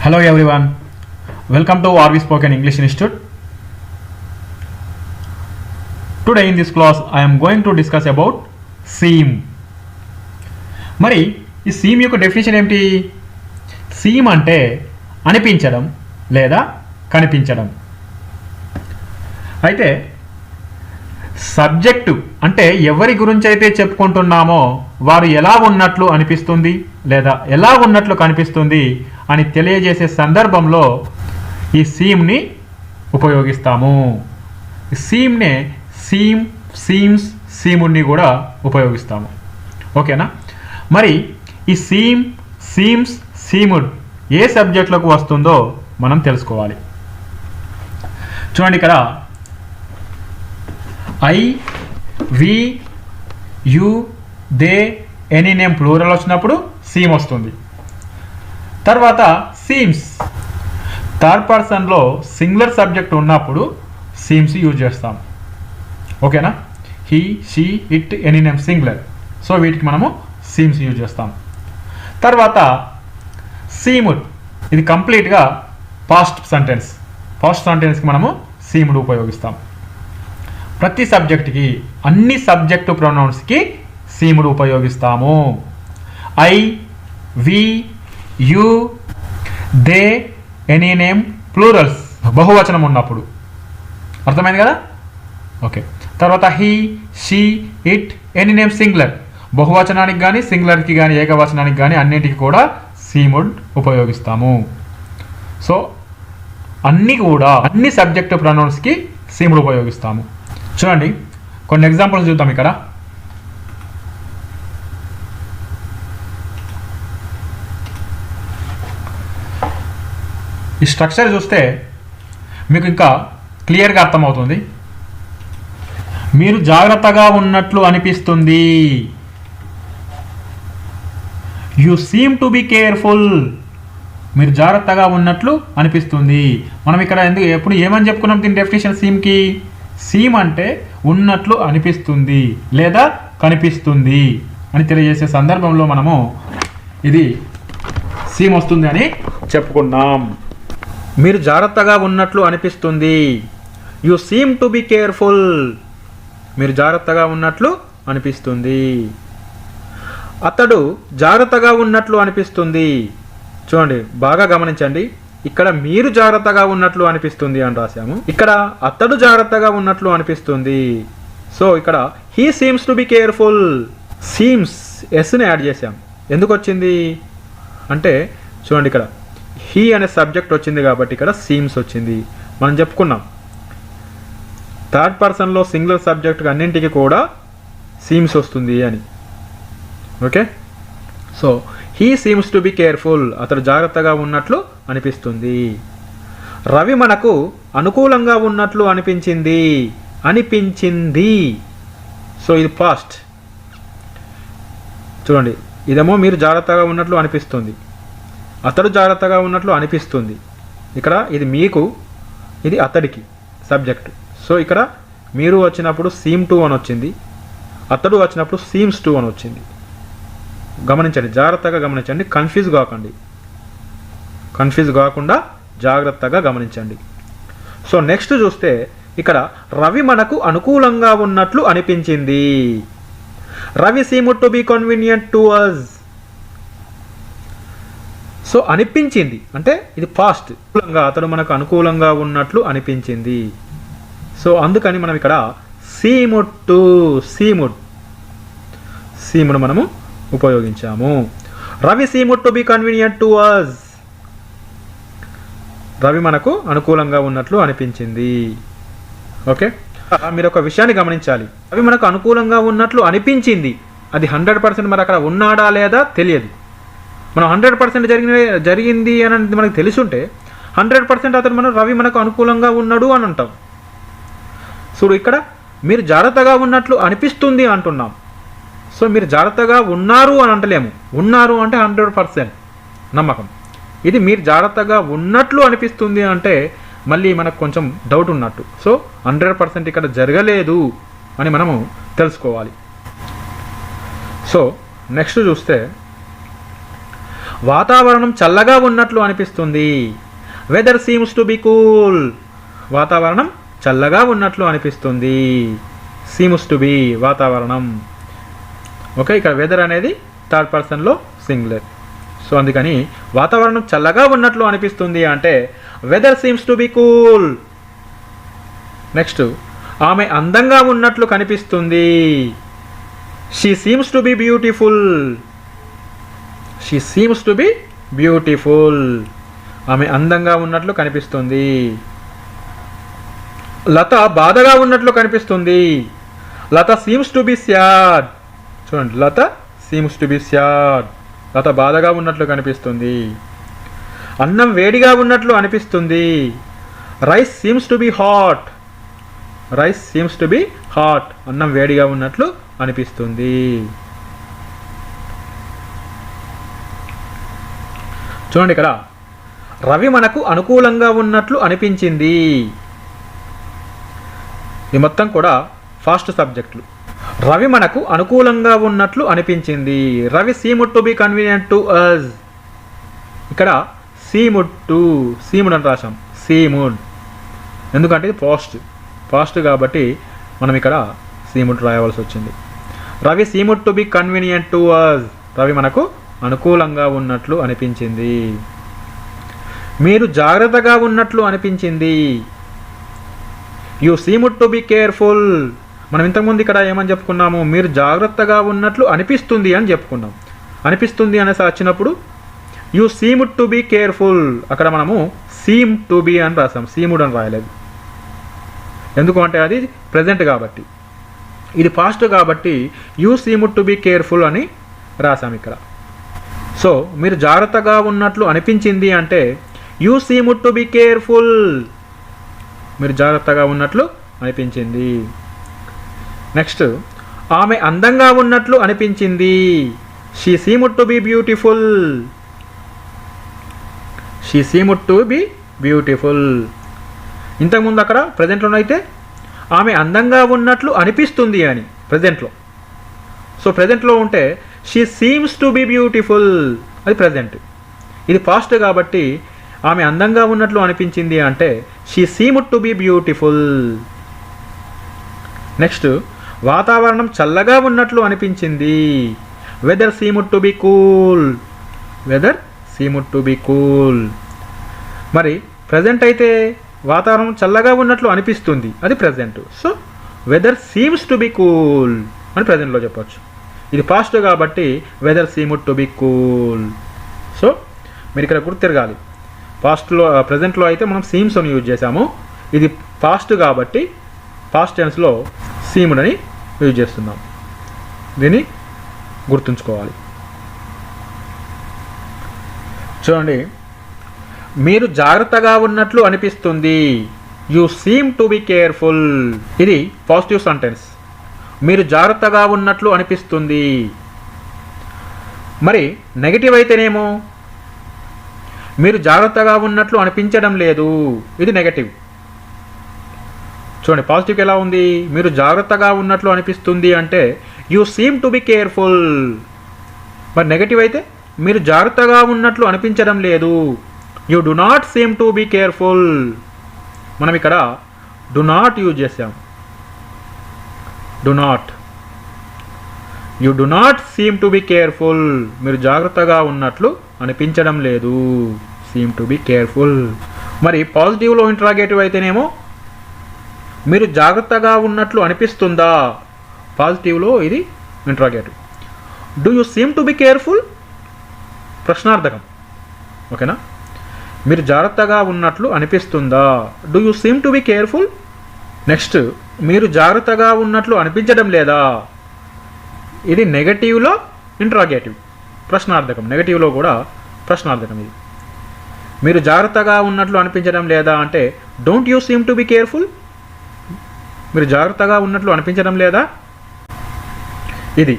Hello everyone, welcome to RV Spoken English Institute. Today in this class I am going to discuss about seam. మరి ఈ seam యొక్క definition ఏమిటి? Seam అంటే అనిపించడం లేదా కనిపించడం. అయితే సబ్జెక్టు అంటే ఎవరి గురించి అయితే చెప్పుకుంటున్నామో వారు ఎలా ఉన్నట్లు అనిపిస్తుంది లేదా ఎలా ఉన్నట్లు కనిపిస్తుంది అని తెలియజేసే సందర్భంలో ఈ సీమ్ని ఉపయోగిస్తాము. ఈ సీమ్నే సీమ్, సీమ్స్, సీముని కూడా ఉపయోగిస్తాము. ఓకేనా? మరి ఈ సీమ్, సీమ్స్, సీముడ్ ఏ సబ్జెక్టులకు వస్తుందో మనం తెలుసుకోవాలి. చూడండి, ఇక్కడ I, we, you, they, any name plural వచ్చినప్పుడు సీమ్ వస్తుంది. తర్వాత సీమ్స్ థర్డ్ పర్సన్లో సింగులర్ సబ్జెక్ట్ ఉన్నప్పుడు సీమ్స్ యూజ్ చేస్తాం. ఓకేనా? He, she, it, any name singular, so వీటికి మనము సీమ్స్ యూజ్ చేస్తాం. తర్వాత సీముడ్, ఇది కంప్లీట్గా పాస్ట్ సెంటెన్స్. పాస్ట్ సెంటెన్స్కి మనము సీముడ్ ఉపయోగిస్తాం. ప్రతి సబ్జెక్ట్కి, అన్ని సబ్జెక్టు ప్రొనౌన్స్కి సీముడు ఉపయోగిస్తాము. I, we, you, they, any name plurals బహువచనం ఉన్నప్పుడు. అర్థమైంది కదా? ఓకే. తర్వాత he, she, it, any name singular బహువచనానికి కానీ సింగులర్కి కానీ ఏకవచనానికి కానీ అన్నింటికి కూడా సీముడ్ ఉపయోగిస్తాము. సో అన్ని సబ్జెక్టు ప్రొనౌన్స్కి సీముడు ఉపయోగిస్తాము. చూడండి, కొన్ని ఎగ్జాంపుల్స్ చూద్దాం. ఇక్కడ ఈ స్ట్రక్చర్ చూస్తే మీకు ఇంకా క్లియర్గా అర్థమవుతుంది. మీరు జాగ్రత్తగా ఉన్నట్లు అనిపిస్తుంది. You seam to be careful. మీరు జాగ్రత్తగా ఉన్నట్లు అనిపిస్తుంది. మనం ఇక్కడ ఎప్పుడు ఏమని చెప్పుకున్నాం దీని డెఫినేషన్ సీమ్కి? సీమ్ అంటే ఉన్నట్లు అనిపిస్తుంది లేదా కనిపిస్తుంది అని తెలియజేసే సందర్భంలో మనము ఇది సీమ్ వస్తుంది అని చెప్పుకున్నాం. మీరు జాగ్రత్తగా ఉన్నట్లు అనిపిస్తుంది. You seam to be careful. మీరు జాగ్రత్తగా ఉన్నట్లు అనిపిస్తుంది. అతడు జాగ్రత్తగా ఉన్నట్లు అనిపిస్తుంది. చూడండి, బాగా గమనించండి. ఇక్కడ మీరు జాగ్రత్తగా ఉన్నట్లు అనిపిస్తుంది అని రాశాము, ఇక్కడ అతడు జాగ్రత్తగా ఉన్నట్లు అనిపిస్తుంది. సో ఇక్కడ he seems to be careful. Seems ఎస్ని యాడ్ చేసాం. ఎందుకు వచ్చింది అంటే చూడండి, ఇక్కడ హీ అనే సబ్జెక్ట్ వచ్చింది కాబట్టి ఇక్కడ సీమ్స్ వచ్చింది. మనం చెప్పుకున్నాం థర్డ్ పర్సన్లో సింగులర్ సబ్జెక్ట్ అన్నింటికి కూడా సీమ్స్ వస్తుంది అని. Okay, so he seems to be careful. అతడు జాగ్రత్తగా ఉన్నట్లు అనిపిస్తుంది. రవి మనకు అనుకూలంగా ఉన్నట్లు అనిపించింది. సో ఇది పాస్ట్. చూడండి, ఇదేమో మీరు జాగ్రత్తగా ఉన్నట్లు అనిపిస్తుంది, అతడు జాగ్రత్తగా ఉన్నట్లు అనిపిస్తుంది. ఇక్కడ ఇది మీకు, ఇది అతడికి సబ్జెక్ట్. సో ఇక్కడ మీరు వచ్చినప్పుడు సీమ్ టు అని వచ్చింది, అతడు వచ్చినప్పుడు సీమ్స్ టు అని వచ్చింది. గమనించండి, జాగ్రత్తగా గమనించండి, కన్ఫ్యూజ్ కాకుండా జాగ్రత్తగా గమనించండి. సో నెక్స్ట్ చూస్తే ఇక్కడ రవి మనకు అనుకూలంగా ఉన్నట్లు అనిపించింది. Ravi seemed to be convenient to us. So అనిపించింది అంటే ఇది పాస్ట్. అతడు మనకు అనుకూలంగా ఉన్నట్లు అనిపించింది. సో అందుకని మనం ఇక్కడ సీముడ్ మనము ఉపయోగించాము. Ravi seemed to be convenient to us. Ravi మనకు అనుకూలంగా ఉన్నట్లు అనిపించింది. ఓకే, మీరు ఒక విషయాన్ని గమనించాలి. రవి మనకు అనుకూలంగా ఉన్నట్లు అనిపించింది, అది 100% మరి అక్కడ ఉన్నాడా లేదా తెలియదు. మనం 100% జరిగింది అని మనకు తెలుసుంటే 100% అతను రవి మనకు అనుకూలంగా ఉన్నాడు అని అంటాం. సో ఇక్కడ మీరు జాగ్రత్తగా ఉన్నట్లు అనిపిస్తుంది అంటున్నాం. సో మీరు జాగ్రత్తగా ఉన్నారు అని అంటలేము. ఉన్నారు అంటే 100% నమ్మకం. ఇది మీరు జాగ్రత్తగా ఉన్నట్లు అనిపిస్తుంది అంటే మళ్ళీ మనకు కొంచెం డౌట్ ఉన్నట్టు. సో 100% ఇక్కడ జరగలేదు అని మనము తెలుసుకోవాలి. సో నెక్స్ట్ చూస్తే వాతావరణం చల్లగా ఉన్నట్లు అనిపిస్తుంది. Weather seems to be cool. వాతావరణం చల్లగా ఉన్నట్లు అనిపిస్తుంది. సీమ్స్ టు బి వాతావరణం. ఓకే, ఇక్కడ వెదర్ అనేది థర్డ్ పర్సన్లో సింగులర్. సో అందుకని వాతావరణం చల్లగా ఉన్నట్లు అనిపిస్తుంది అంటే weather seems to be cool. Next, ఆమె అందంగా ఉన్నట్లు కనిపిస్తుంది. She seems to be beautiful. She seems to be beautiful. ఆమె అందంగా ఉన్నట్లు కనిపిస్తుంది. లత బాధగా ఉన్నట్లు కనిపిస్తుంది. Latha seems to be sad. చూడండి, Latha seems to be sad. లత బాధగా ఉన్నట్లు కనిపిస్తుంది. అన్నం వేడిగా ఉన్నట్లు అనిపిస్తుంది. Rice seems to B hot. Rice seems to B hot. అన్నం వేడిగా ఉన్నట్లు అనిపిస్తుంది. చూడండి, ఇక్కడ రవి మనకు అనుకూలంగా ఉన్నట్లు అనిపించింది. ఇది మొత్తం కూడా ఫాస్ట్ సబ్జెక్టులు. రవి మనకు అనుకూలంగా ఉన్నట్లు అనిపించింది. Ravi seemed to be convenient to us. ఇక్కడ సీముడ్ అని రాశాం. సీముడ్ ఎందుకంటే ఇది ఫాస్ట్ కాబట్టి మనం ఇక్కడ సీముడ్ రాయవలసి వచ్చింది. Ravi seemed to be convenient to us. Ravi మనకు అనుకూలంగా ఉన్నట్లు అనిపించింది. మీరు జాగ్రత్తగా ఉన్నట్లు అనిపించింది. You seemed to be careful. మనం ఇంతకుముందు ఇక్కడ ఏమని చెప్పుకున్నాము? మీరు జాగ్రత్తగా ఉన్నట్లు అనిపిస్తుంది అని చెప్పుకున్నాం. అనిపిస్తుంది అనేసి వచ్చినప్పుడు you seemed to be careful. అక్కడ మనము సీమ్ టు బి అని రాసాం, సీముడ్ అని రాయలేదు. ఎందుకు అంటే అది ప్రజెంట్ కాబట్టి. ఇది పాస్ట్ కాబట్టి you seemed to be careful అని రాసాం ఇక్కడ. సో మీరు జాగ్రత్తగా ఉన్నట్లు అనిపించింది అంటే you seemed to be careful. మీరు జాగ్రత్తగా ఉన్నట్లు అనిపించింది. నెక్స్ట్, ఆమె అందంగా ఉన్నట్లు అనిపించింది. She seemed to be beautiful. She seemed to be beautiful. ఇంతకుముందు అక్కడ ప్రజెంట్లోనైతే ఆమె అందంగా ఉన్నట్లు అనిపిస్తుంది అని ప్రజెంట్లో. సో ప్రజెంట్లో ఉంటే she seems to be beautiful, అది ప్రజెంట్. ఇది పాస్ట్ కాబట్టి ఆమె అందంగా ఉన్నట్లు అనిపించింది అంటే she seemed to be beautiful. Next, వాతావరణం చల్లగా ఉన్నట్లు అనిపించింది. Weather seemed to be cool. Weather seemed to be cool. మరి ప్రజెంట్ అయితే వాతావరణం చల్లగా ఉన్నట్లు అనిపిస్తుంది, అది present. So weather seems to be cool అని ప్రజెంట్లో చెప్పచ్చు. ఇది పాస్ట్ కాబట్టి weather seemed to be cool. So మీరు ఇక్కడ గుర్తిరగాలి. పాస్ట్లో ప్రజెంట్లో అయితే మనం సీమ్స్ అని యూజ్ చేసాము. ఇది పాస్ట్ కాబట్టి పాస్ట్ టెన్స్లో సీమ్డ్ అని యూజ్ చేస్తున్నాం. దీన్ని గుర్తుంచుకోవాలి. చూడండి, మీరు జాగ్రత్తగా ఉన్నట్లు అనిపిస్తుంది. You seam to be careful. ఇది పాజిటివ్ సెంటెన్స్. మీరు జాగ్రత్తగా ఉన్నట్లు అనిపిస్తుంది. మరి నెగటివ్ అయితేనేమో మీరు జాగ్రత్తగా ఉన్నట్లు అనిపించడం లేదు, ఇది నెగటివ్. చూడండి, పాజిటివ్ ఎలా ఉంది? మీరు జాగ్రత్తగా ఉన్నట్లు అనిపిస్తుంది అంటే you seam to be careful. మరి నెగటివ్ అయితే మీరు జాగ్రత్తగా ఉన్నట్లు అనిపించడం లేదు, you do not seem to be careful. మనం ఇక్కడ డు నాట్ యూజ్ చేసాం. Do not. You do not seem to be careful. మీరు జాగ్రత్తగా ఉన్నట్లు అనిపించడం లేదు, సీమ్ టు బి కేర్ఫుల్. మరి పాజిటివ్లో ఇంట్రాగేటివ్ అయితేనేమో మీరు జాగ్రత్తగా ఉన్నట్లు అనిపిస్తుందా? పాజిటివ్లో ఇది interrogative. Do you seem to be careful? ప్రశ్నార్థకం. ఓకేనా? మీరు జాగ్రత్తగా ఉన్నట్లు అనిపిస్తుందా? Do you seem to be careful? Next, మీరు జాగ్రత్తగా ఉన్నట్లు అనిపించడం లేదా? ఇది నెగటివ్లో ఇంట్రాగేటివ్, ప్రశ్నార్థకం. నెగటివ్లో కూడా ప్రశ్నార్థకం. ఇది మీరు జాగ్రత్తగా ఉన్నట్లు అనిపించడం లేదా అంటే don't you seem to be careful. మీరు జాగ్రత్తగా ఉన్నట్లు అనిపించడం లేదా? ఇది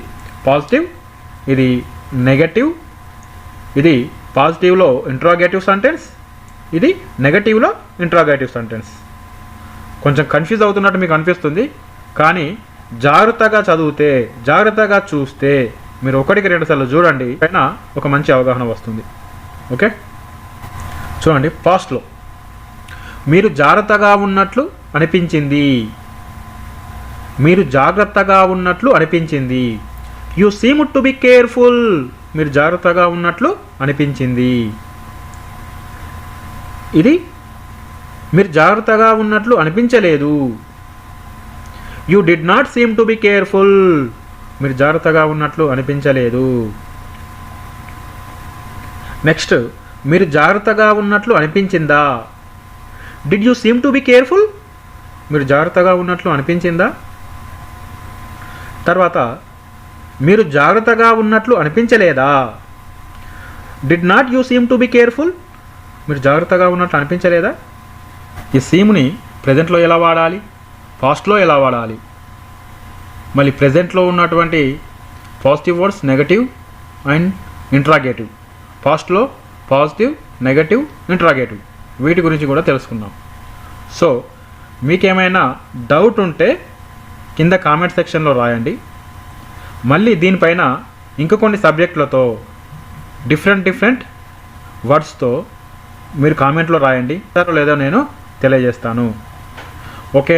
పాజిటివ్, ఇది నెగటివ్. ఇది పాజిటివ్లో ఇంట్రాగేటివ్ సెంటెన్స్, ఇది నెగటివ్లో ఇంట్రాగేటివ్ సెంటెన్స్. కొంచెం కన్ఫ్యూజ్ అవుతున్నట్టు మీకు అనిపిస్తుంది, కానీ జాగ్రత్తగా చదివితే, జాగ్రత్తగా చూస్తే మీరు ఒకటికి 2 సార్లు చూడండి, పైన ఒక మంచి అవగాహన వస్తుంది. ఓకే, చూడండి. పాస్ట్లో మీరు జాగ్రత్తగా ఉన్నట్లు అనిపించింది. మీరు జాగ్రత్తగా ఉన్నట్లు అనిపించింది. You seam to be careful. మీరు జాగ్రత్తగా ఉన్నట్లు అనిపించింది. ఇది మీరు జాగ్రత్తగా ఉన్నట్లు అనిపించలేదు. You did not seem to be careful. మీరు జాగ్రత్తగా ఉన్నట్లు అనిపించలేదు. నెక్స్ట్, మీరు జాగ్రత్తగా ఉన్నట్లు అనిపించిందా. Did you seem to be careful. మీరు జాగ్రత్తగా ఉన్నట్లు అనిపించిందా. తర్వాత, మీరు జాగ్రత్తగా ఉన్నట్లు అనిపించలేదా. Did not you seem to be careful. మీరు జాగ్రత్తగా ఉన్నట్లు అనిపించలేదా. ఈ సీమ్ని ప్రజెంట్లో ఎలా వాడాలి, పాస్ట్లో ఎలా వాడాలి, మళ్ళీ ప్రజెంట్లో ఉన్నటువంటి positive words negative and interrogative, పాస్ట్లో పాజిటివ్, నెగటివ్, ఇంట్రాగేటివ్, వీటి గురించి కూడా తెలుసుకుందాం. సో మీకేమైనా డౌట్ ఉంటే కింద కామెంట్ సెక్షన్లో రాయండి. మళ్ళీ దీనిపైన ఇంక కొన్ని సబ్జెక్టులతో డిఫరెంట్ వర్డ్స్తో మీరు కామెంట్లో రాయండి, లేదో నేను తెలియజేస్తాను. ఓకే,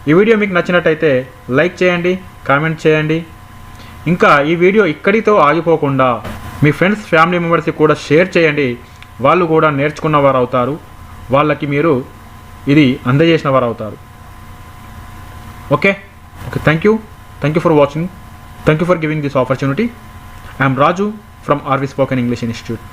ఈ వీడియో మీకు నచ్చినట్టయితే లైక్ చేయండి, కామెంట్ చేయండి. ఇంకా ఈ వీడియో ఇక్కడితో ఆగిపోకుండా మీ ఫ్రెండ్స్, ఫ్యామిలీ మెంబర్స్కి కూడా షేర్ చేయండి. వాళ్ళు కూడా నేర్చుకున్న వారు అవుతారు, వాళ్ళకి మీరు ఇది అందజేసిన వారు అవుతారు. Okay, thank you for watching. Thank you for giving this opportunity. I am Raju from RV Spoken English Institute.